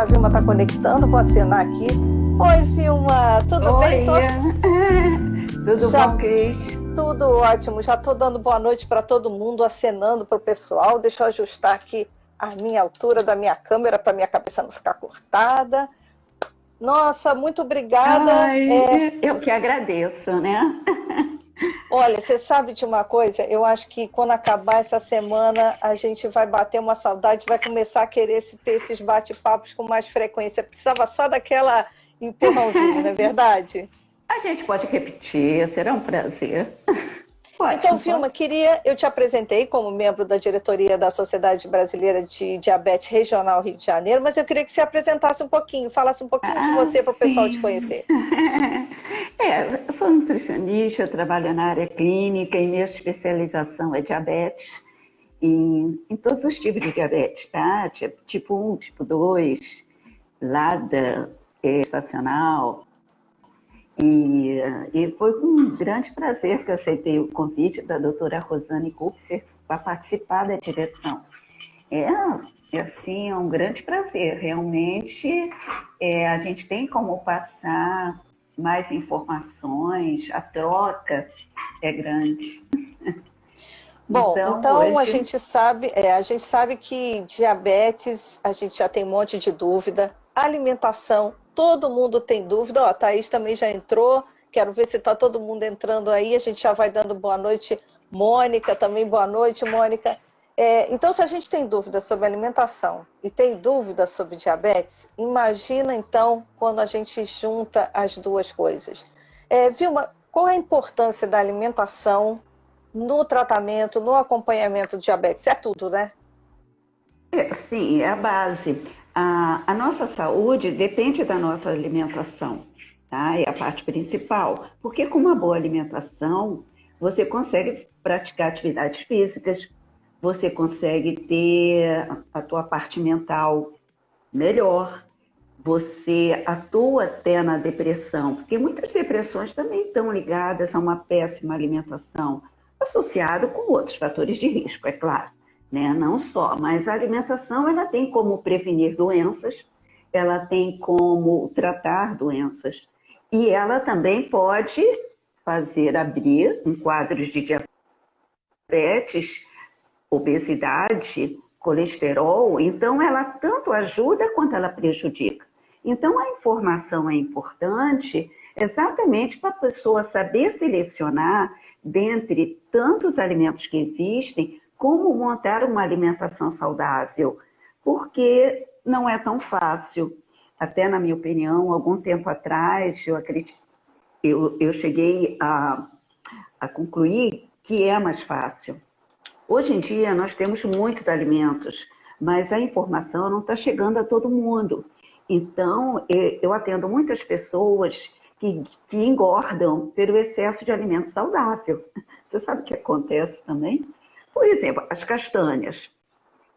a Vilma está conectando, vou assinar aqui. Oi, Vilma, tudo bem? Tudo bom, Cris? Tudo ótimo, já estou dando boa noite para todo mundo, acenando para o pessoal. Deixa eu ajustar aqui a minha altura da minha câmera para minha cabeça não ficar cortada. Nossa, muito obrigada. Ai, eu que agradeço, né? Olha, você sabe de uma coisa? Eu acho que quando acabar essa semana, a gente vai bater uma saudade, vai começar a querer ter esses bate-papos com mais frequência. Precisava só daquela empurrãozinho, não é verdade? A gente pode repetir, será um prazer. Então, Vilma, eu te apresentei como membro da diretoria da Sociedade Brasileira de Diabetes Regional Rio de Janeiro, mas eu queria que você apresentasse um pouquinho, falasse um pouquinho de você para o pessoal te conhecer. Eu sou nutricionista, eu trabalho na área clínica e minha especialização é diabetes, em todos os tipos de diabetes, tá? Tipo 1, tipo 2, LADA, estacional. E foi com um grande prazer que eu aceitei o convite da doutora Rosane Kupfer para participar da direção. É um grande prazer. Realmente, a gente tem como passar mais informações, a troca é grande. Bom, então hoje... a gente sabe que diabetes, a gente já tem um monte de dúvida. Alimentação, todo mundo tem dúvida. Ó, a Thaís também já entrou. Quero ver se está todo mundo entrando aí. A gente já vai dando boa noite. Mônica também, boa noite, Mônica. Então, se a gente tem dúvida sobre alimentação e tem dúvida sobre diabetes, imagina então quando a gente junta as duas coisas. Vilma, qual é a importância da alimentação no tratamento, no acompanhamento de diabetes? É tudo, né? Sim, é a base. A nossa saúde depende da nossa alimentação, tá? É a parte principal. Porque com uma boa alimentação, você consegue praticar atividades físicas, você consegue ter a tua parte mental melhor, você atua até na depressão, porque muitas depressões também estão ligadas a uma péssima alimentação, associado com outros fatores de risco, é claro, né? Não só, mas a alimentação ela tem como prevenir doenças, ela tem como tratar doenças, e ela também pode fazer abrir um quadro de diabetes, obesidade, colesterol, então ela tanto ajuda quanto ela prejudica. Então a informação é importante exatamente para a pessoa saber selecionar dentre tantos alimentos que existem, como montar uma alimentação saudável, porque não é tão fácil. Até na minha opinião, algum tempo atrás, eu cheguei a concluir que é mais fácil. Hoje em dia, nós temos muitos alimentos, mas a informação não está chegando a todo mundo. Então, eu atendo muitas pessoas que engordam pelo excesso de alimento saudável. Você sabe o que acontece também? Por exemplo, as castanhas.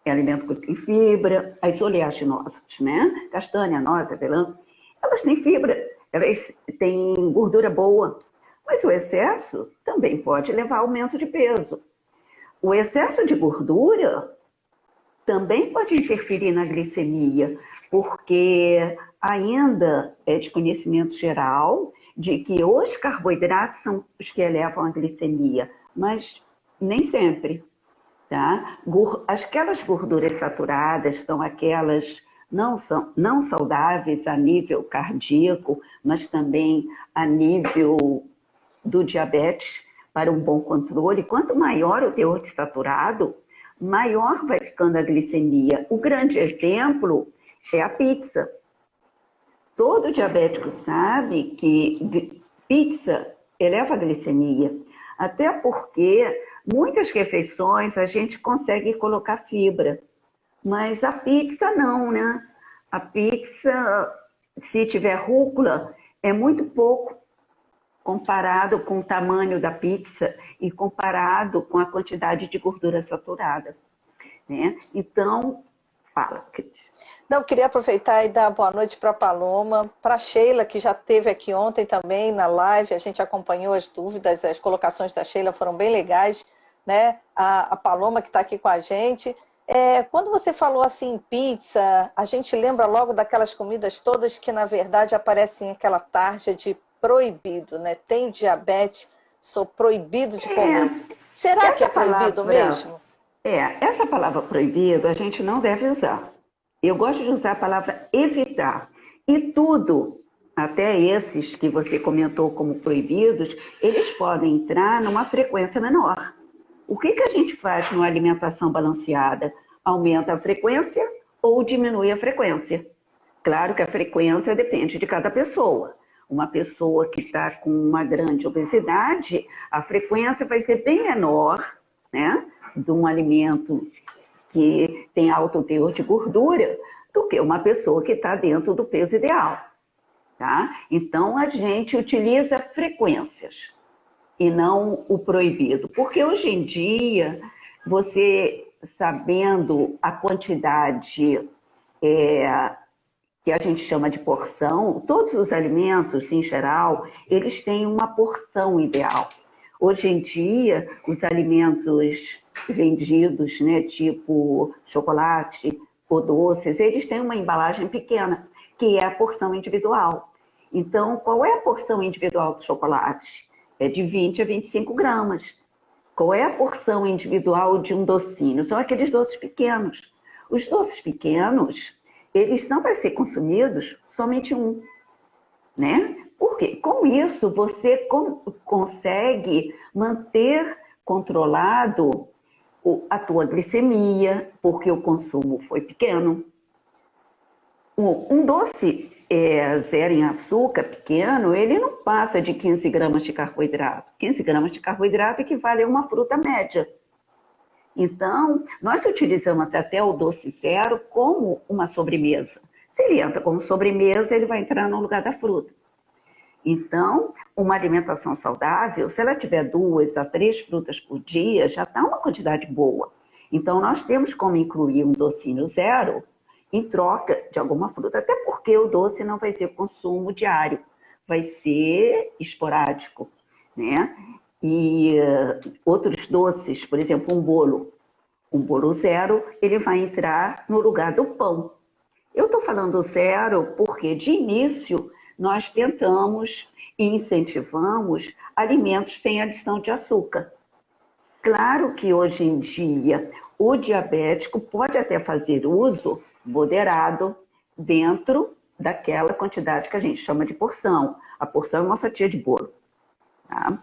É alimento que tem fibra, as oleaginosas, né? Castanha, noz, avelã, elas têm fibra, elas têm gordura boa, mas o excesso também pode levar a aumento de peso. O excesso de gordura também pode interferir na glicemia, porque ainda é de conhecimento geral de que os carboidratos são os que elevam a glicemia, mas nem sempre, tá? Aquelas gorduras saturadas são aquelas não saudáveis a nível cardíaco, mas também a nível do diabetes, para um bom controle. Quanto maior o teor de saturado, maior vai ficando a glicemia. O grande exemplo é a pizza. Todo diabético sabe que pizza eleva a glicemia, até porque muitas refeições a gente consegue colocar fibra, mas a pizza não, né? A pizza, se tiver rúcula, é muito pouco comparado com o tamanho da pizza e comparado com a quantidade de gordura saturada, né? Então, fala, Cris. Não, queria aproveitar e dar boa noite para a Paloma, para a Sheila, que já esteve aqui ontem também na live, a gente acompanhou as dúvidas, as colocações da Sheila foram bem legais, né? A Paloma que está aqui com a gente. Quando você falou assim, pizza, a gente lembra logo daquelas comidas todas que, na verdade, aparecem aquela tarja de proibido, né? Tem diabetes, sou proibido de comer. Será que é Essa proibido palavra, mesmo? essa palavra proibido a gente não deve usar. Eu gosto de usar a palavra evitar. E tudo, até esses que você comentou como proibidos, eles podem entrar numa frequência menor. O que a gente faz numa alimentação balanceada? Aumenta a frequência ou diminui a frequência? Claro que a frequência depende de cada pessoa. Uma pessoa que está com uma grande obesidade, a frequência vai ser bem menor, né, de um alimento que tem alto teor de gordura, do que uma pessoa que está dentro do peso ideal. Tá? Então, a gente utiliza frequências e não o proibido. Porque hoje em dia, você sabendo a quantidade que a gente chama de porção, todos os alimentos, em geral, eles têm uma porção ideal. Hoje em dia, os alimentos vendidos, né, tipo chocolate ou doces, eles têm uma embalagem pequena, que é a porção individual. Então, qual é a porção individual do chocolate? É de 20 a 25 gramas. Qual é a porção individual de um docinho? São aqueles doces pequenos. Os doces pequenos, eles são para ser consumidos somente um, né? Porque com isso você consegue manter controlado a tua glicemia, porque o consumo foi pequeno. Um doce zero em açúcar pequeno, ele não passa de 15 gramas de carboidrato. 15 gramas de carboidrato equivale a uma fruta média. Então, nós utilizamos até o doce zero como uma sobremesa. Se ele entra como sobremesa, ele vai entrar no lugar da fruta. Então, uma alimentação saudável, se ela tiver 2 a 3 frutas por dia, já está uma quantidade boa. Então, nós temos como incluir um docinho zero em troca de alguma fruta, até porque o doce não vai ser consumo diário, vai ser esporádico, né? E outros doces, por exemplo, um bolo zero, ele vai entrar no lugar do pão. Eu estou falando zero porque, de início, nós tentamos e incentivamos alimentos sem adição de açúcar. Claro que hoje em dia o diabético pode até fazer uso moderado dentro daquela quantidade que a gente chama de porção. A porção é uma fatia de bolo. Tá?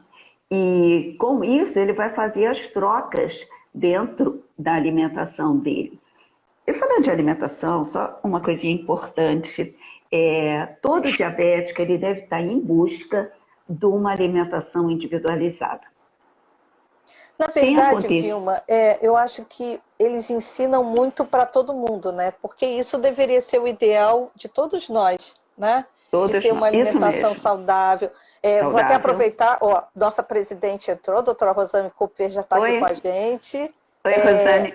E com isso ele vai fazer as trocas dentro da alimentação dele. E falando de alimentação, só uma coisinha importante, todo diabético ele deve estar em busca de uma alimentação individualizada. Na verdade, Vilma, eu acho que eles ensinam muito para todo mundo, né? Porque isso deveria ser o ideal de todos nós, né? De ter uma alimentação saudável. Vou até aproveitar, nossa presidente entrou, a doutora Rosane Cooper já está aqui com a gente. Oi, Rosane.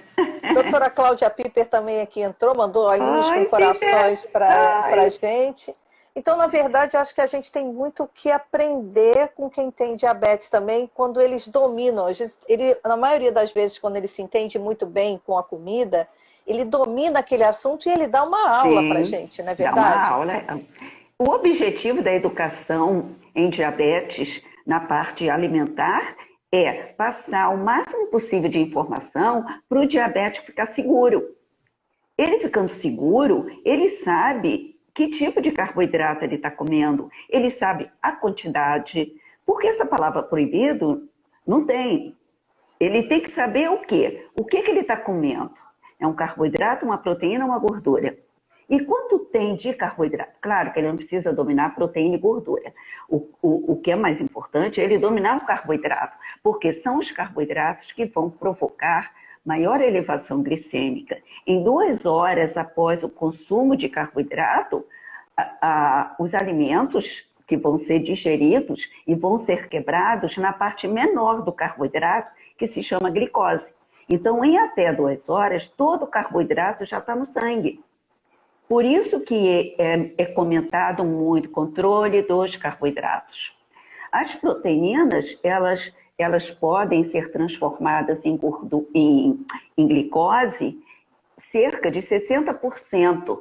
Doutora Cláudia Piper também aqui entrou, mandou aí uns com corações para a gente. Então, na verdade, acho que a gente tem muito que aprender com quem tem diabetes também, quando eles dominam. Na maioria das vezes, quando ele se entende muito bem com a comida, ele domina aquele assunto e ele dá uma aula para a gente, não é verdade? Dá uma aula. O objetivo da educação em diabetes, na parte alimentar, é passar o máximo possível de informação para o diabético ficar seguro. Ele ficando seguro, ele sabe que tipo de carboidrato ele está comendo, ele sabe a quantidade, porque essa palavra proibido não tem. Ele tem que saber o quê? O que ele está comendo? É um carboidrato, uma proteína, uma gordura? E quanto tem de carboidrato? Claro que ele não precisa dominar proteína e gordura. O que é mais importante é ele dominar o carboidrato, porque são os carboidratos que vão provocar maior elevação glicêmica. Em 2 horas após o consumo de carboidrato, os alimentos que vão ser digeridos e vão ser quebrados na parte menor do carboidrato, que se chama glicose. Então, em até 2 horas, todo o carboidrato já está no sangue. Por isso que é comentado muito controle dos carboidratos. As proteínas, elas podem ser transformadas em glicose cerca de 60%.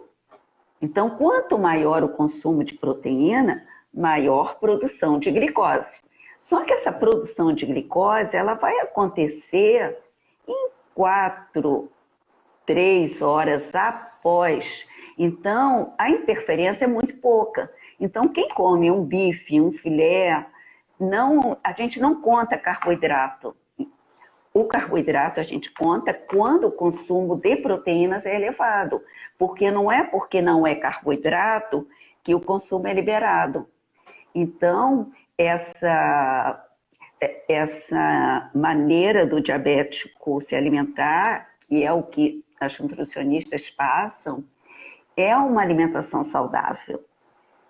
Então, quanto maior o consumo de proteína, maior produção de glicose. Só que essa produção de glicose, ela vai acontecer em 4, 3 horas após. Então, a interferência é muito pouca. Então, quem come um bife, um filé, a gente não conta carboidrato. O carboidrato a gente conta quando o consumo de proteínas é elevado, porque não é carboidrato que o consumo é liberado. Então, essa maneira do diabético se alimentar, que é o que as nutricionistas passam, é uma alimentação saudável.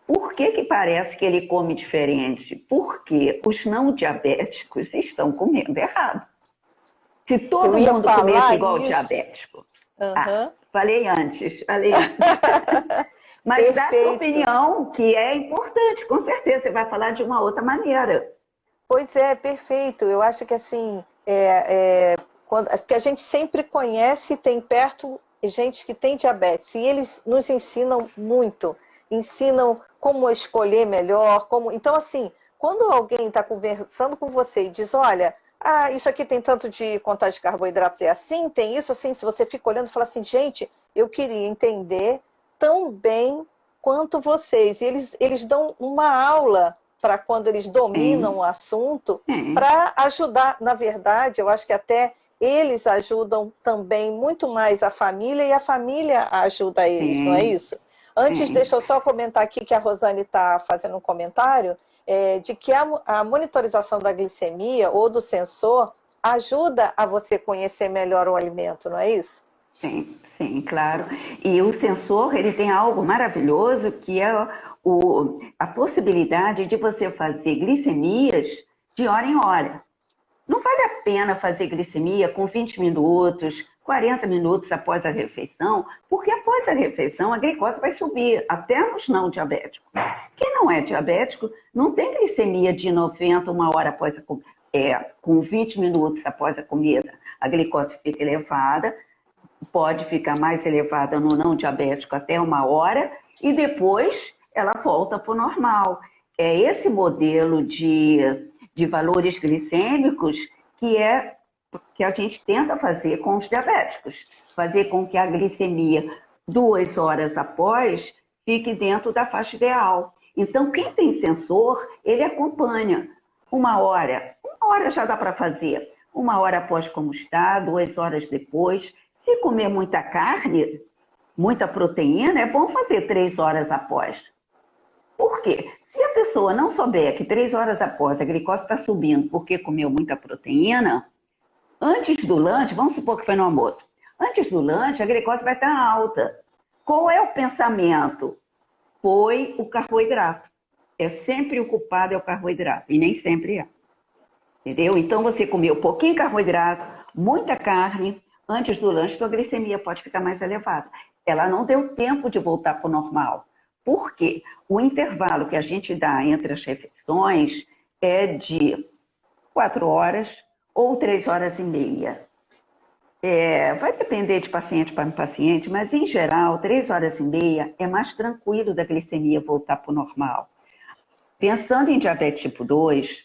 Por que parece que ele come diferente? Porque os não diabéticos estão comendo errado. Se todo mundo comesse igual diabético. Falei antes. Mas dá a sua opinião, que é importante, com certeza. Você vai falar de uma outra maneira. Pois é, perfeito. Eu acho que assim, porque a gente sempre conhece e tem perto gente que tem diabetes. E eles nos ensinam muito. Ensinam como escolher melhor. Então, assim, quando alguém está conversando com você e diz, olha... isso aqui tem tanto de contagem de carboidratos, é assim, tem isso, assim. Se você fica olhando e fala assim, gente, eu queria entender tão bem quanto vocês. E eles dão uma aula para quando eles dominam o assunto, para ajudar. Na verdade, eu acho que até eles ajudam também muito mais a família e a família ajuda eles, não é isso? Antes, deixa eu só comentar aqui que a Rosane está fazendo um comentário de que a monitorização da glicemia ou do sensor ajuda a você conhecer melhor o alimento, não é isso? Sim, claro. E o sensor, ele tem algo maravilhoso, que é a possibilidade de você fazer glicemias de hora em hora. Não vale a pena fazer glicemia com 20 minutos, 40 minutos após a refeição, porque após a refeição a glicose vai subir, até nos não diabéticos. Quem não é diabético não tem glicemia de 90, uma hora após com 20 minutos após a comida. A glicose fica elevada, pode ficar mais elevada no não diabético até uma hora, e depois ela volta para o normal. É esse modelo de valores glicêmicos que a gente tenta fazer com os diabéticos. Fazer com que a glicemia 2 horas após fique dentro da faixa ideal. Então, quem tem sensor, ele acompanha. Uma hora já dá para fazer. 1 hora após como está, 2 horas depois. Se comer muita carne, muita proteína, é bom fazer 3 horas após. Por quê? Se a pessoa não souber que 3 horas após a glicose está subindo porque comeu muita proteína, antes do lanche, vamos supor que foi no almoço, antes do lanche a glicose vai estar alta. Qual é o pensamento? Foi o carboidrato. Sempre o culpado é o carboidrato, e nem sempre é. Entendeu? Então você comeu pouquinho carboidrato, muita carne, antes do lanche sua glicemia pode ficar mais elevada. Ela não deu tempo de voltar para o normal. Por quê? O intervalo que a gente dá entre as refeições é de 4 horas ou 3 horas e meia. Vai depender de paciente para paciente, mas em geral, 3 horas e meia é mais tranquilo da glicemia voltar para o normal. Pensando em diabetes tipo 2,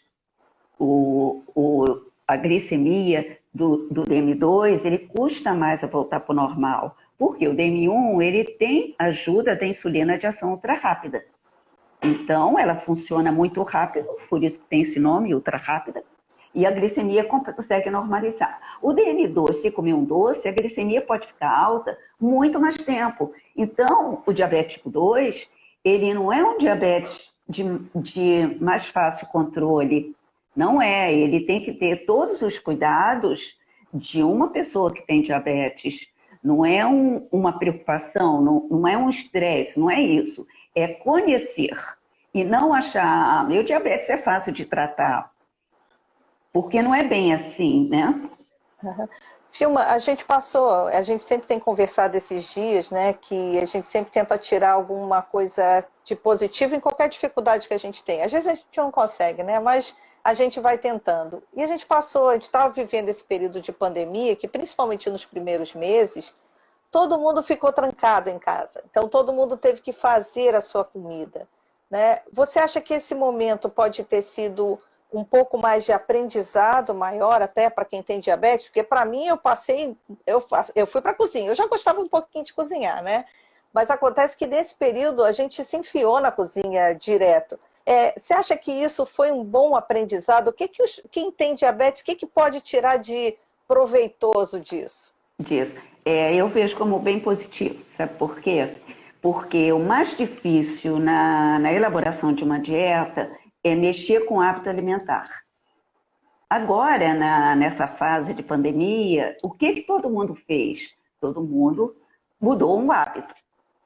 a glicemia do DM2, ele custa mais a voltar para o normal. Porque o DM1, ele tem ajuda da insulina de ação ultra rápida. Então, ela funciona muito rápido, por isso que tem esse nome, ultra rápida, e a glicemia consegue normalizar. O DM2, se comer um doce, a glicemia pode ficar alta muito mais tempo. Então, o diabetes tipo 2, ele não é um diabetes de mais fácil controle. Não é, ele tem que ter todos os cuidados de uma pessoa que tem diabetes. Não é uma preocupação, não é um estresse, não é isso. É conhecer e não achar, meu diabetes é fácil de tratar. Porque não é bem assim, né? Filma, a gente sempre tem conversado esses dias, né, que a gente sempre tenta tirar alguma coisa de positivo em qualquer dificuldade que a gente tem. Às vezes a gente não consegue, né, mas a gente vai tentando. E a gente estava vivendo esse período de pandemia, que principalmente nos primeiros meses, todo mundo ficou trancado em casa. Então, todo mundo teve que fazer a sua comida, né? Você acha que esse momento pode ter sido um pouco mais de aprendizado maior até para quem tem diabetes? Porque para mim eu fui para a cozinha, eu já gostava um pouquinho de cozinhar, né? Mas acontece que nesse período a gente se enfiou na cozinha direto. Você acha que isso foi um bom aprendizado? Quem tem diabetes, o que pode tirar de proveitoso disso? Eu vejo como bem positivo, sabe por quê? Porque o mais difícil na elaboração de uma dieta é mexer com o hábito alimentar. Agora, nessa fase de pandemia, o que todo mundo fez? Todo mundo mudou um hábito.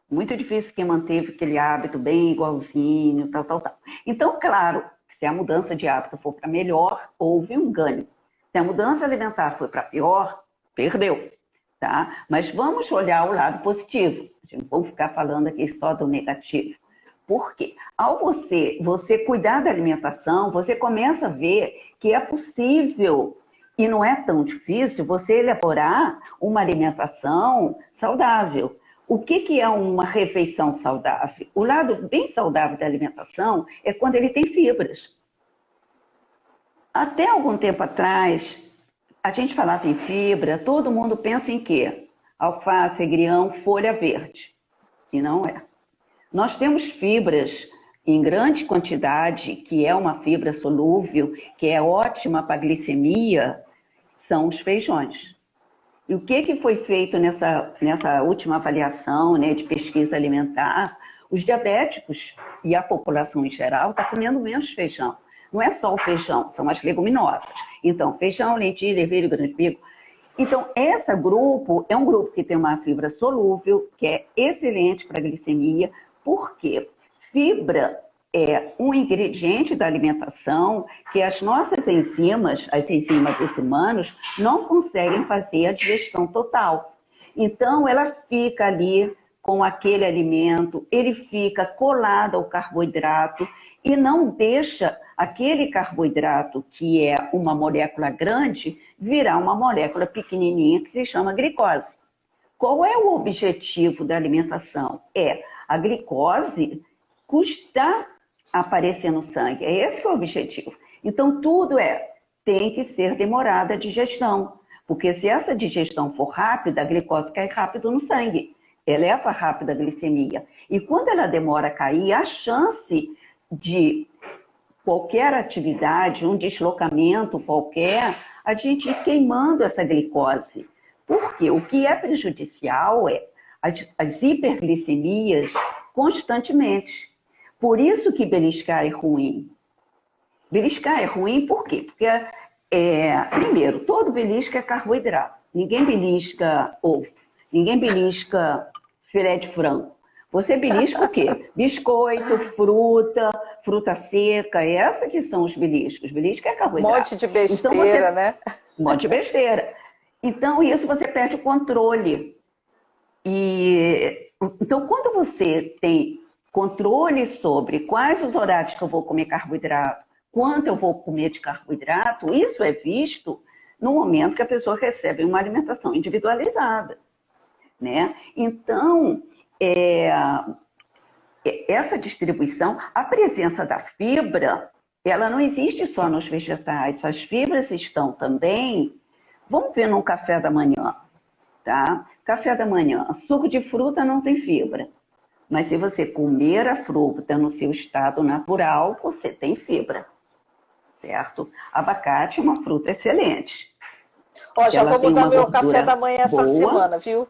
Muito difícil quem manteve aquele hábito bem igualzinho, tal. Então, claro, se a mudança de hábito for para melhor, houve um ganho. Se a mudança alimentar foi para pior, perdeu. Tá? Mas vamos olhar o lado positivo. A gente não vamos ficar falando aqui só do negativo. Por quê? Ao você cuidar da alimentação, você começa a ver que é possível e não é tão difícil você elaborar uma alimentação saudável. O que é uma refeição saudável? O lado bem saudável da alimentação é quando ele tem fibras. Até algum tempo atrás, a gente falava em fibra, todo mundo pensa em quê? Alface, agrião, folha verde. E não é. Nós temos fibras em grande quantidade, que é uma fibra solúvel, que é ótima para a glicemia, são os feijões. E o que foi feito nessa última avaliação, né, de pesquisa alimentar? Os diabéticos e a população em geral está comendo menos feijão. Não é só o feijão, são as leguminosas. Então, feijão, lentilha, ervilha, grão de bico. Então, esse grupo é um grupo que tem uma fibra solúvel, que é excelente para a glicemia, porque fibra é um ingrediente da alimentação que as nossas enzimas, as enzimas dos humanos, não conseguem fazer a digestão total. Então, ela fica ali com aquele alimento, ele fica colado ao carboidrato e não deixa aquele carboidrato, que é uma molécula grande, virar uma molécula pequenininha que se chama glicose. Qual é o objetivo da alimentação? É a glicose custar aparecer no sangue. É esse que é o objetivo. Então, tudo tem que ser demorada a digestão. Porque se essa digestão for rápida, a glicose cai rápido no sangue. Eleva rápido a glicemia. E quando ela demora a cair, a chance de qualquer atividade, um deslocamento qualquer, a gente ir queimando essa glicose. Porque o que é prejudicial é as hiperglicemias constantemente. Por isso que beliscar é ruim. Beliscar é ruim por quê? Porque, primeiro, todo belisco é carboidrato. Ninguém belisca ovo, ninguém belisca filé de frango. Você belisca o quê? Biscoito, fruta seca, essa que são os beliscos. Belisco é carboidrato. Um monte de besteira, né? Um monte de besteira. Então, isso você perde o controle. Então, quando você tem controle sobre quais os horários que eu vou comer carboidrato, quanto eu vou comer de carboidrato, isso é visto no momento que a pessoa recebe uma alimentação individualizada, né? Então, essa distribuição, a presença da fibra, ela não existe só nos vegetais, as fibras estão também, vamos ver no café da manhã, tá? Café da manhã, suco de fruta não tem fibra. Mas se você comer a fruta no seu estado natural, você tem fibra, certo? Abacate é uma fruta excelente. Ó, já vou mudar meu café da manhã essa semana, viu?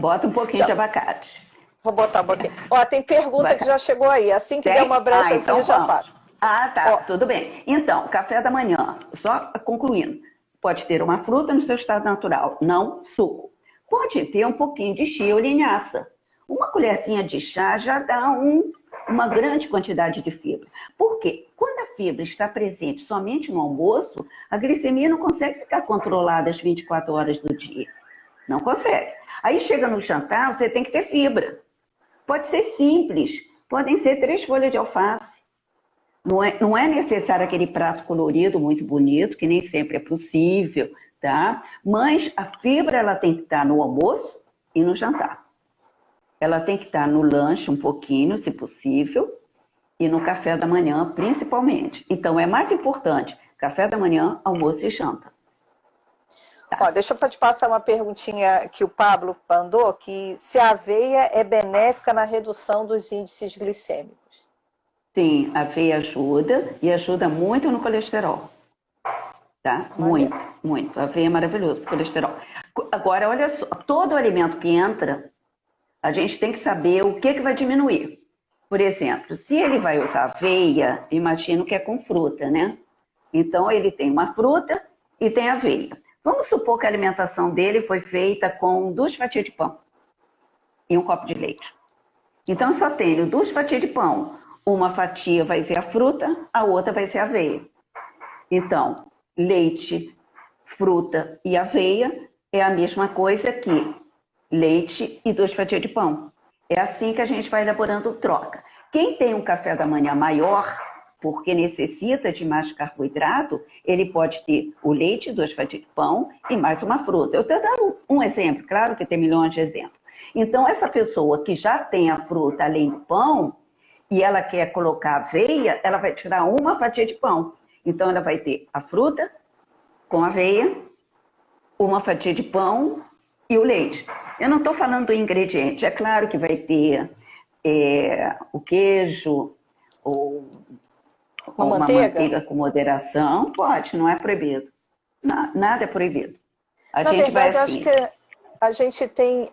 Bota um pouquinho de abacate. Vou botar um pouquinho. Ó, tem pergunta que já chegou aí. Assim que der uma brecha, então eu já passo. Ah, tá. Ó, tudo bem. Então, café da manhã, só concluindo. Pode ter uma fruta no seu estado natural, não suco. Pode ter um pouquinho de chia ou linhaça. Uma colherzinha de chá já dá uma grande quantidade de fibra. Por quê? Quando a fibra está presente somente no almoço, a glicemia não consegue ficar controlada as 24 horas do dia. Não consegue. Aí chega no jantar, você tem que ter fibra. Pode ser simples, podem ser 3 folhas de alface. Não é necessário aquele prato colorido, muito bonito, que nem sempre é possível, tá? Mas a fibra ela tem que estar no almoço e no jantar. Ela tem que estar no lanche um pouquinho, se possível, e no café da manhã, principalmente. Então, é mais importante café da manhã, almoço e janta. Ó, deixa eu te passar uma perguntinha que o Pablo mandou, que se a aveia é benéfica na redução dos índices glicêmicos. Sim, a aveia ajuda e ajuda muito no colesterol. Tá? Muito, muito. A aveia é maravilhoso para o colesterol. Agora, olha só, todo alimento que entra, a gente tem que saber o que vai diminuir. Por exemplo, se ele vai usar aveia, imagino que é com fruta, né? Então, ele tem uma fruta e tem aveia. Vamos supor que a alimentação dele foi feita com 2 fatias de pão e um copo de leite. Então, só tenho 2 fatias de pão. Uma fatia vai ser a fruta, a outra vai ser a aveia. Então, leite, fruta e aveia é a mesma coisa que leite e 2 fatias de pão. É assim que a gente vai elaborando troca. Quem tem um café da manhã maior, porque necessita de mais carboidrato, ele pode ter o leite, 2 fatias de pão e mais uma fruta. Eu estou dando um exemplo, claro que tem milhões de exemplos. Então, essa pessoa que já tem a fruta além do pão, e ela quer colocar aveia, ela vai tirar uma fatia de pão. Então, ela vai ter a fruta com aveia, uma fatia de pão e o leite. Eu não estou falando do ingrediente. É claro que vai ter o queijo ou uma manteiga com moderação. Pode, não é proibido. Nada é proibido. Na verdade, acho que a gente tem...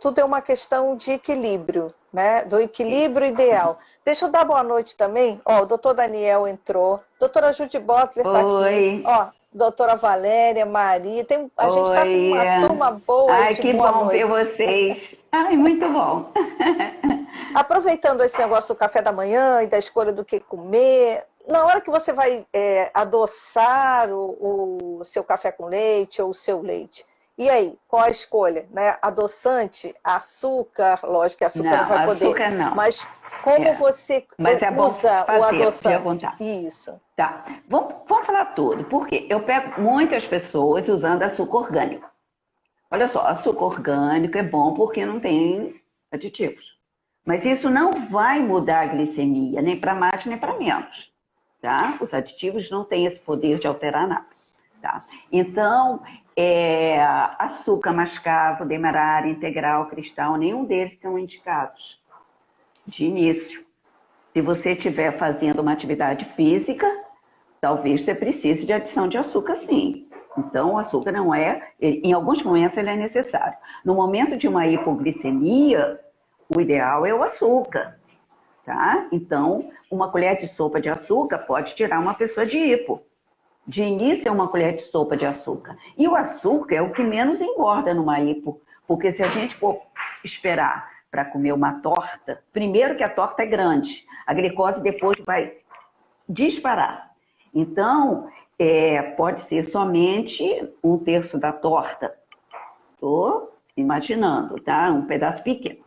tudo é uma questão de equilíbrio, né? Do equilíbrio ideal. Deixa eu dar boa noite também. Ó, o doutor Daniel entrou. Doutora Judy Butler está aqui. Ó, doutora Valéria, Maria. A gente está com uma turma boa. Ai, que bom ver vocês. Ai, muito bom. Aproveitando esse negócio do café da manhã e da escolha do que comer, na hora que você vai adoçar o seu café com leite ou o seu leite, e aí, qual a escolha? Né? Adoçante, açúcar, lógico que açúcar não vai poder. Açúcar não. Mas como você usa o adoçante? Isso. Tá. Vamos falar tudo. Por quê? Eu pego muitas pessoas usando açúcar orgânico. Olha só, açúcar orgânico é bom porque não tem aditivos. Mas isso não vai mudar a glicemia, nem para mais nem para menos. Tá? Os aditivos não têm esse poder de alterar nada. Tá? Então, açúcar mascavo, demerara, integral, cristal, nenhum deles são indicados de início. Se você estiver fazendo uma atividade física, talvez você precise de adição de açúcar, sim. Então, o açúcar não em alguns momentos ele é necessário. No momento de uma hipoglicemia, o ideal é o açúcar, tá? Então, uma colher de sopa de açúcar pode tirar uma pessoa de hipo. De início é uma colher de sopa de açúcar. E o açúcar é o que menos engorda numa hipo, porque se a gente for esperar para comer uma torta, primeiro que a torta é grande, a glicose depois vai disparar. Então, pode ser somente 1/3 da torta. Estou imaginando, tá? Um pedaço pequeno.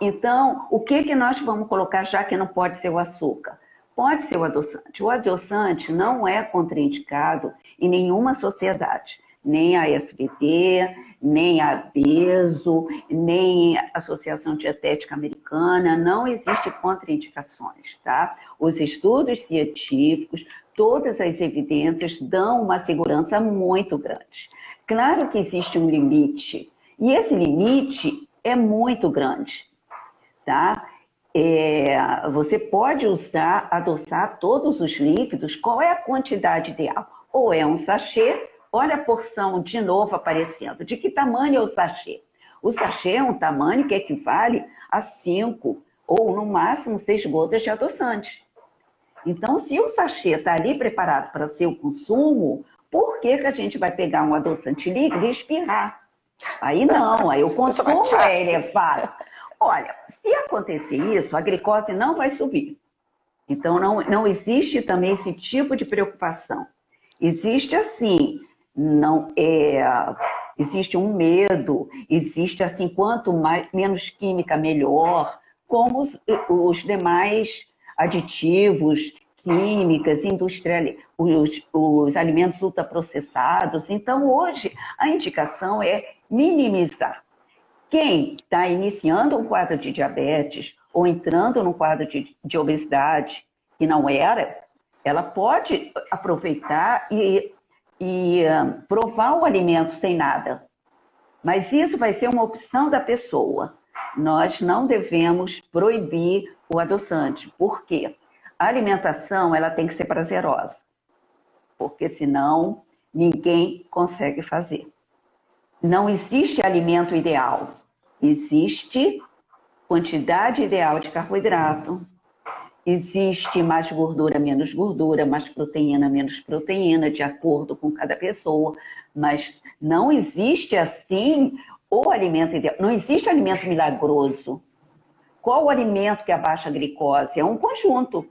Então, o que nós vamos colocar, já que não pode ser o açúcar? Pode ser o adoçante. O adoçante não é contraindicado em nenhuma sociedade. Nem a SBT, nem a ABESO, nem a Associação Dietética Americana. Não existe contraindicações, tá? Os estudos científicos, todas as evidências dão uma segurança muito grande. Claro que existe um limite. E esse limite é muito grande. Tá? Você pode adoçar todos os líquidos. Qual é a quantidade ideal? Ou é um sachê, olha a porção de novo aparecendo. De que tamanho é o sachê? O sachê é um tamanho que equivale a 5 ou no máximo 6 gotas de adoçante. Então, se o sachê está ali preparado para seu consumo, por que a gente vai pegar um adoçante líquido e espirrar? Aí não, aí o consumo é elevado. Olha, se acontecer isso, a glicose não vai subir. Então, não existe também esse tipo de preocupação. Existe assim, existe um medo, existe assim, quanto menos química, melhor, como os demais aditivos, químicas, industriais, os alimentos ultraprocessados. Então, hoje, a indicação é minimizar. Quem está iniciando um quadro de diabetes ou entrando num quadro de obesidade que não era, ela pode aproveitar e provar o alimento sem nada. Mas isso vai ser uma opção da pessoa. Nós não devemos proibir o adoçante. Por quê? A alimentação ela tem que ser prazerosa, porque senão ninguém consegue fazer. Não existe alimento ideal. Existe quantidade ideal de carboidrato, existe mais gordura, mais proteína, menos proteína, de acordo com cada pessoa, mas não existe assim o alimento ideal. Não existe alimento milagroso. Qual o alimento que abaixa a glicose? É um conjunto.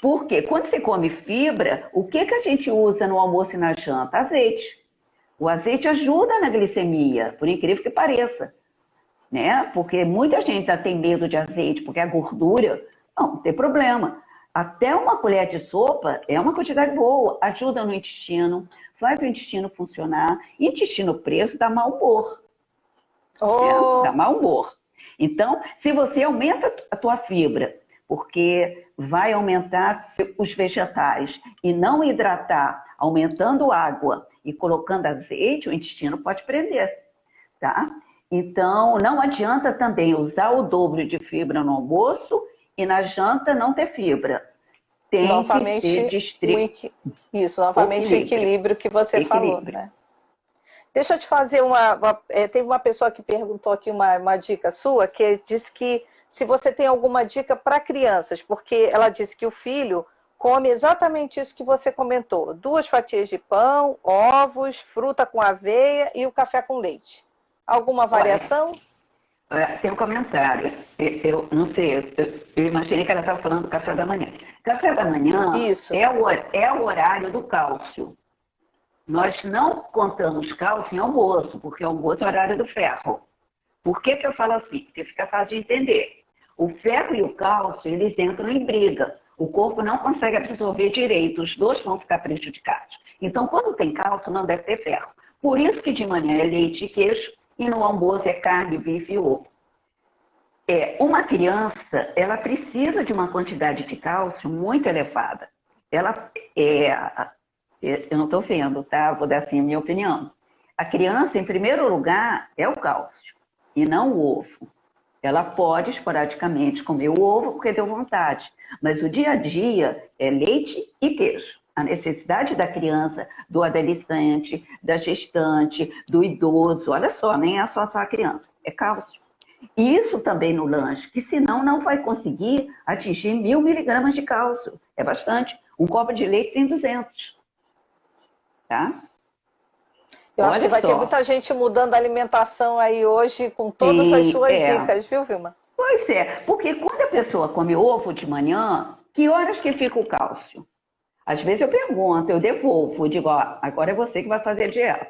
Por quê? Quando você come fibra, o que a gente usa no almoço e na janta? Azeite. O azeite ajuda na glicemia, por incrível que pareça, né? Porque muita gente já tem medo de azeite, porque a gordura, não tem problema. Até uma colher de sopa é uma quantidade boa, ajuda no intestino, faz o intestino funcionar. Intestino preso dá mau humor. Oh. Dá mau humor. Então, se você aumenta a tua fibra, porque vai aumentar os vegetais e não hidratar, aumentando água e colocando azeite, o intestino pode prender, tá? Então, não adianta também usar o dobro de fibra no almoço e na janta não ter fibra. Tem novamente, que ser distrito. Isso, novamente o equilíbrio que você falou, né? Deixa eu te fazer teve uma pessoa que perguntou aqui uma dica sua, que disse que se você tem alguma dica para crianças, porque ela disse que o filho come exatamente isso que você comentou: 2 fatias de pão, ovos, fruta com aveia e o café com leite. Alguma variação? Tem um comentário. Eu não sei, eu imaginei que ela estava falando do café da manhã. Café da manhã isso. É o horário do cálcio. Nós não contamos cálcio em almoço, porque almoço é o horário do ferro. Por que eu falo assim? Porque fica fácil de entender. O ferro e o cálcio, eles entram em briga. O corpo não consegue absorver direito, os dois vão ficar prejudicados. Então, quando tem cálcio, não deve ter ferro. Por isso que de manhã é leite e queijo, e no almoço é carne, bife e ovo. Uma criança, ela precisa de uma quantidade de cálcio muito elevada. Eu não estou vendo, tá? Vou dar assim a minha opinião. A criança, em primeiro lugar, é o cálcio, e não o ovo. Ela pode, esporadicamente, comer o ovo porque deu vontade, mas o dia a dia é leite e queijo. A necessidade da criança, do adolescente, da gestante, do idoso, olha só, nem é só a criança, é cálcio. E isso também no lanche, que senão não vai conseguir atingir 1000 miligramas de cálcio. É bastante. Um copo de leite tem 200. Tá? Eu acho que vai ter muita gente mudando a alimentação aí hoje com todas as suas dicas, viu, Vilma? Pois é, porque quando a pessoa come ovo de manhã, que horas que fica o cálcio? Às vezes eu pergunto, eu devolvo, digo, ó, agora é você que vai fazer a dieta.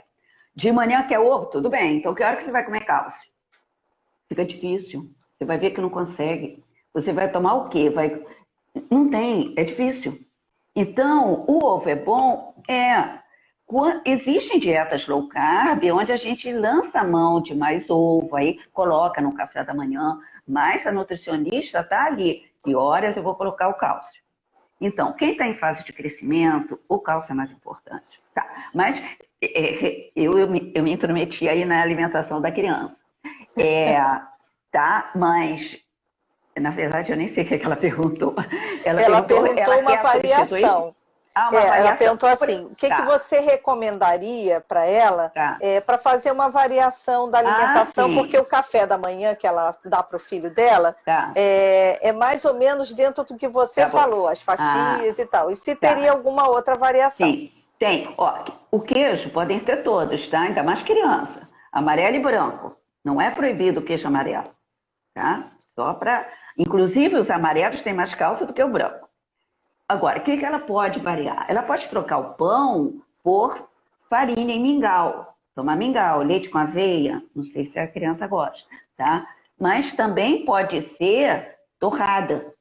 De manhã quer ovo? Tudo bem, então que hora que você vai comer cálcio? Fica difícil, você vai ver que não consegue. Você vai tomar o quê? Não tem, é difícil. Então, o ovo é bom? Existem dietas low carb, onde a gente lança a mão de mais ovo, aí coloca no café da manhã, mas a nutricionista está ali, que horas eu vou colocar o cálcio. Então, quem está em fase de crescimento, o cálcio é mais importante. Tá. Mas eu me intrometi aí na alimentação da criança. Tá, mas na verdade eu nem sei o que ela perguntou. Ela perguntou uma variação. Ela perguntou assim, o que você recomendaria para ela para fazer uma variação da alimentação, porque o café da manhã que ela dá para o filho dela é mais ou menos dentro do que você falou, as fatias e tal. E se teria alguma outra variação? Sim, tem. Ó, o queijo podem ser todos, tá? Ainda mais criança. Amarelo e branco. Não é proibido o queijo amarelo, tá? Só para... Inclusive, os amarelos têm mais cálcio do que o branco. Agora, o que ela pode variar? Ela pode trocar o pão por farinha e mingau. Tomar mingau, leite com aveia, não sei se a criança gosta, tá? Mas também pode ser torrada.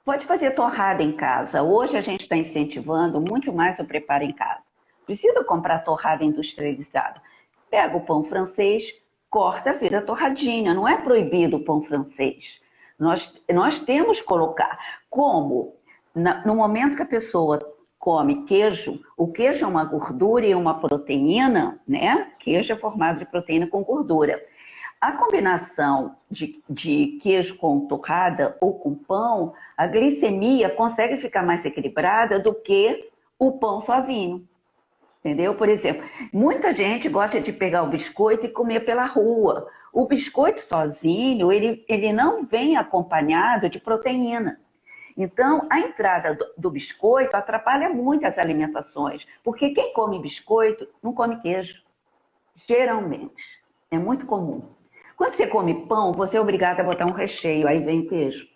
Pode fazer torrada em casa. Hoje a gente está incentivando muito mais o preparo em casa. Precisa comprar torrada industrializada. Pega o pão francês, corta, vira torradinha. Não é proibido o pão francês. Nós temos que colocar como, no momento que a pessoa come queijo, o queijo é uma gordura e uma proteína, né? Queijo é formado de proteína com gordura. A combinação de queijo com torrada ou com pão, a glicemia consegue ficar mais equilibrada do que o pão sozinho. Entendeu? Por exemplo, muita gente gosta de pegar o biscoito e comer pela rua. O biscoito sozinho, ele não vem acompanhado de proteína. Então, a entrada do biscoito atrapalha muito as alimentações, porque quem come biscoito não come queijo. Geralmente. É muito comum. Quando você come pão, você é obrigado a botar um recheio, aí vem queijo.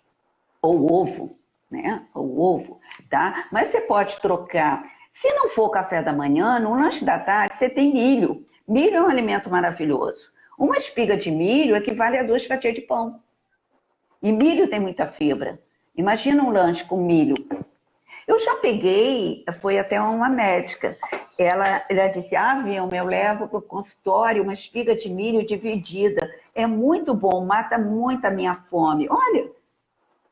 Ou ovo, né? Ou ovo, tá? Mas você pode trocar. Se não for café da manhã, no lanche da tarde, você tem milho. Milho é um alimento maravilhoso. Uma espiga de milho equivale a 2 fatias de pão. E milho tem muita fibra. Imagina um lanche com milho. Eu já peguei, foi até uma médica. Ela disse, Vilma, eu levo para o consultório uma espiga de milho dividida. É muito bom, mata muito a minha fome. Olha,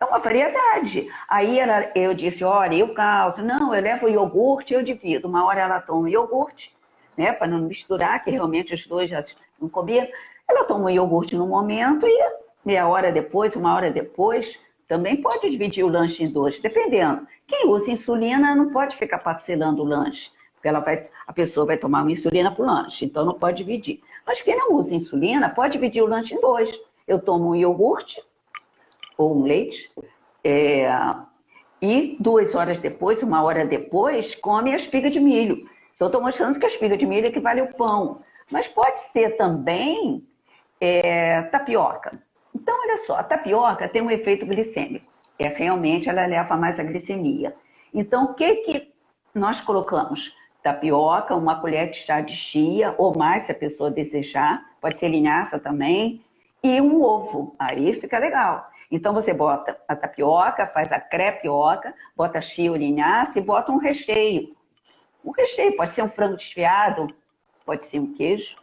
é uma variedade. Aí eu disse, olha, eu calço. Não, eu levo iogurte, eu divido. Uma hora ela toma iogurte, né, para não misturar, que realmente os dois já não comiam. Ela toma o iogurte no momento e meia hora depois, uma hora depois, também pode dividir o lanche em 2, dependendo. Quem usa insulina não pode ficar parcelando o lanche, porque a pessoa vai tomar uma insulina para o lanche, então não pode dividir. Mas quem não usa insulina pode dividir o lanche em 2. Eu tomo um iogurte ou um leite, e 2 horas depois, uma hora depois, come a espiga de milho. Então, estou mostrando que a espiga de milho equivale ao pão. Mas pode ser também tapioca. Então, olha só, a tapioca tem um efeito glicêmico. Realmente, ela leva mais a glicemia. Então, o que nós colocamos? Tapioca, uma colher de chá de chia, ou mais, se a pessoa desejar. Pode ser linhaça também. E um ovo. Aí fica legal. Então, você bota a tapioca, faz a crepioca, bota chia ou linhaça e bota um recheio. Um recheio pode ser um frango desfiado, pode ser um queijo.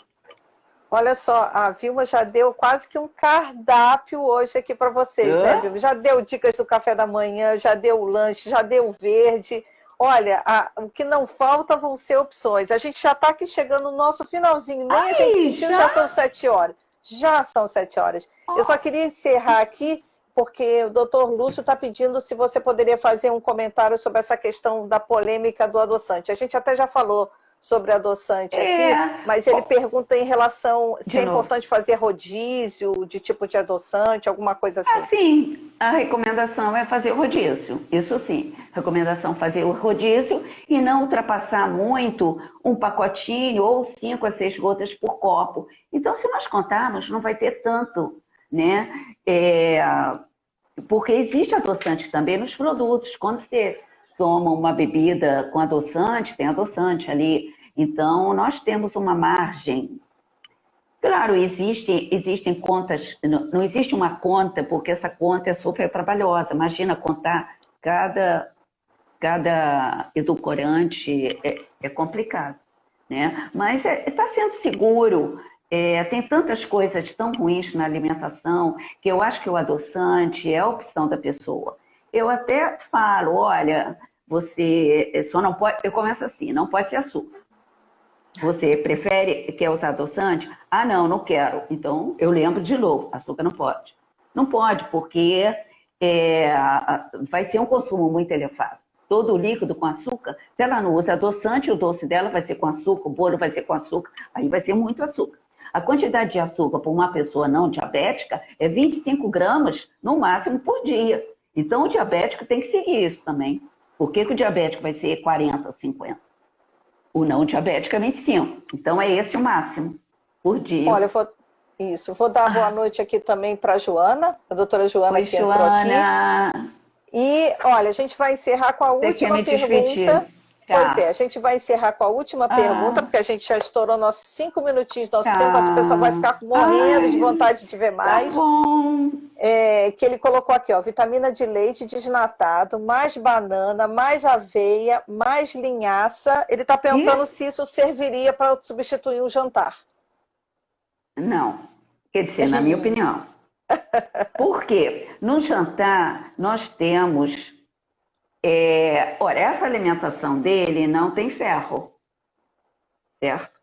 Olha só, a Vilma já deu quase que um cardápio hoje aqui para vocês, né, Vilma? Já deu dicas do café da manhã, já deu o lanche, já deu o verde. Olha, o que não falta vão ser opções. A gente já está aqui chegando no nosso finalzinho, nem a gente sentiu, já são 7 horas. Já são 7 horas. Eu só queria encerrar aqui, porque o doutor Lúcio está pedindo se você poderia fazer um comentário sobre essa questão da polêmica do adoçante. A gente até já falou sobre adoçante aqui, mas ele pergunta em relação se é importante fazer rodízio de tipo de adoçante, alguma coisa assim. Sim, a recomendação é fazer o rodízio, isso sim. Recomendação fazer o rodízio e não ultrapassar muito um pacotinho ou 5 a 6 gotas por copo. Então, se nós contarmos, não vai ter tanto, né? Porque existe adoçante também nos produtos. Quando você toma uma bebida com adoçante, tem adoçante ali. Então, nós temos uma margem. Claro, existem contas, não existe uma conta, porque essa conta é super trabalhosa. Imagina contar cada edulcorante, é complicado, né? Mas está sendo seguro. Tem tantas coisas tão ruins na alimentação que eu acho que o adoçante é a opção da pessoa. Eu até falo, olha, você só não pode... Eu começo assim, não pode ser açúcar. Você quer usar adoçante? Ah, não quero. Então, eu lembro de novo, açúcar não pode. Não pode, porque vai ser um consumo muito elevado. Todo líquido com açúcar, se ela não usa adoçante, o doce dela vai ser com açúcar, o bolo vai ser com açúcar, aí vai ser muito açúcar. A quantidade de açúcar para uma pessoa não diabética é 25 gramas, no máximo, por dia. Então, o diabético tem que seguir isso também. Por que o diabético vai ser 40, 50? O não diabético é 25. Então, é esse o máximo por dia. Olha, vou dar boa noite aqui também para a Joana, a doutora Joana. Oi, que entrou aqui. E, olha, a gente vai encerrar com a última pergunta. Pois é, a gente vai encerrar com a última pergunta, porque a gente já estourou nossos 5 minutinhos, nosso tempo, a pessoa vai ficar morrendo de vontade de ver mais. Tá bom. Que ele colocou aqui, ó, vitamina de leite desnatado, mais banana, mais aveia, mais linhaça. Ele está perguntando se isso serviria para substituir o jantar. Não, Quer dizer, na minha opinião. Por quê? No jantar, nós temos... olha, essa alimentação dele não tem ferro, certo?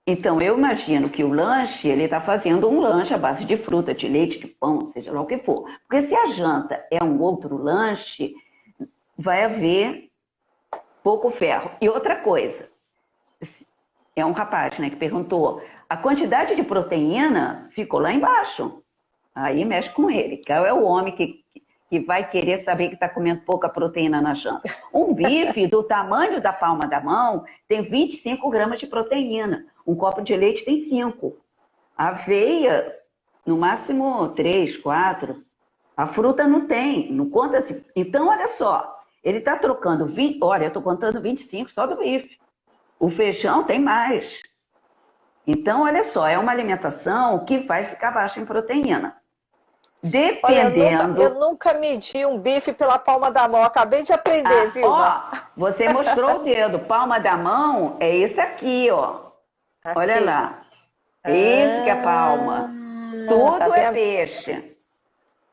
Então, eu imagino que o lanche, ele está fazendo um lanche à base de fruta, de leite, de pão, seja lá o que for. Porque se a janta é um outro lanche, vai haver pouco ferro. E outra coisa, é um rapaz, né, que perguntou, a quantidade de proteína ficou lá embaixo. Aí mexe com ele. Qual é o homem que vai querer saber que está comendo pouca proteína na janta? Um bife do tamanho da palma da mão tem 25 gramas de proteína. Um copo de leite tem 5. Aveia, no máximo 3, 4. A fruta não tem, não conta assim. Então, olha só, ele está trocando 20, olha, eu estou contando 25 só do bife. O feijão tem mais. Então, olha só, é uma alimentação que vai ficar baixa em proteína. Dependendo... Olha, eu nunca medi um bife pela palma da mão. Acabei de aprender, viu? Ó, você mostrou o dedo. Palma da mão é esse aqui, ó. Aqui. Olha lá. Esse que é a palma. Tudo tá é peixe.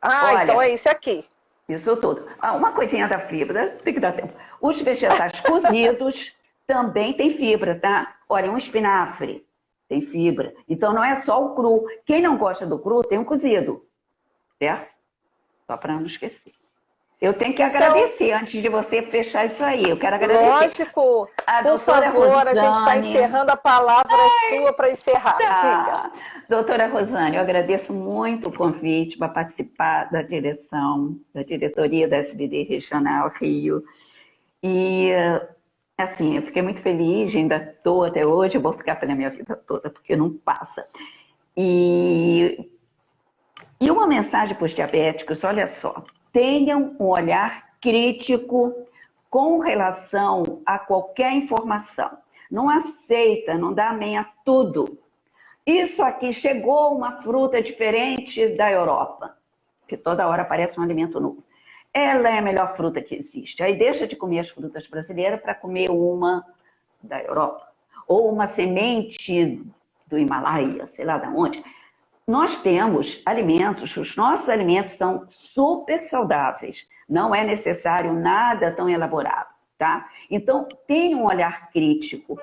Olha, então é esse aqui. Isso tudo. Uma coisinha da fibra, tem que dar tempo. Os vegetais cozidos também tem fibra, tá? Olha, um espinafre tem fibra. Então não é só o cru. Quem não gosta do cru tem um cozido. Certo? Só para não esquecer. Eu tenho que agradecer antes de você fechar isso aí. Eu quero agradecer. Lógico. Por favor, Rosane, a gente está encerrando, a palavra é sua para encerrar. Tá. Doutora Rosane, eu agradeço muito o convite para participar da direção, da diretoria da SBD Regional Rio. E, assim, eu fiquei muito feliz, ainda estou até hoje, eu vou ficar pela minha vida toda, porque não passa. E uma mensagem para os diabéticos, olha só, tenham um olhar crítico com relação a qualquer informação. Não aceita, não dá amém a tudo. Isso aqui chegou uma fruta diferente da Europa, que toda hora aparece um alimento novo. Ela é a melhor fruta que existe. Aí deixa de comer as frutas brasileiras para comer uma da Europa. Ou uma semente do Himalaia, sei lá de onde. Nós temos alimentos, os nossos alimentos são super saudáveis. Não é necessário nada tão elaborado, tá? Então, tenha um olhar crítico.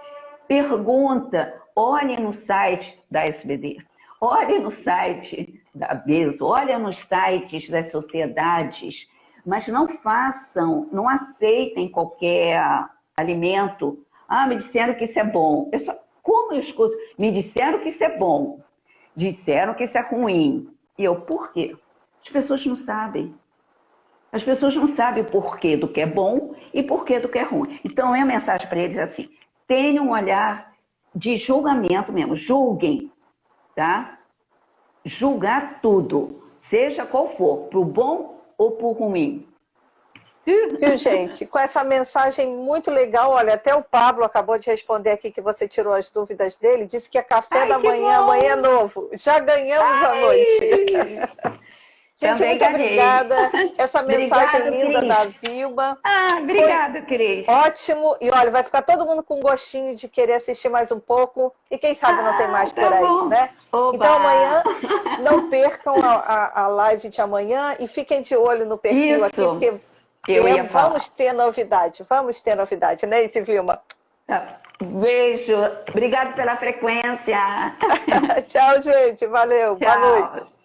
Pergunta, olhe no site da SBD, olhe no site da BESO, olhe nos sites das sociedades, mas não façam, não aceitem qualquer alimento. Me disseram que isso é bom. Como eu escuto? Me disseram que isso é bom. Disseram que isso é ruim. E eu, por quê? As pessoas não sabem. As pessoas não sabem o porquê do que é bom e porquê do que é ruim. Então, a minha mensagem para eles é assim, tenham um olhar de julgamento mesmo, julguem, tá? Julgar tudo, seja qual for, pro bom ou pro ruim. Viu, gente? Com essa mensagem muito legal, olha, até o Pablo acabou de responder aqui que você tirou as dúvidas dele, disse que é café da manhã, amanhã é novo. Já ganhamos a noite. Gente, muito obrigada. Essa mensagem linda da Vilma. Obrigada, Cris. Ótimo. E olha, vai ficar todo mundo com gostinho de querer assistir mais um pouco. E quem sabe não tem mais por aí, né? Oba. Então amanhã, não percam a live de amanhã e fiquem de olho no perfil aqui, porque vamos ter novidade, né, Vilma? Beijo. Obrigado pela frequência. Tchau, gente. Valeu. Tchau. Boa noite.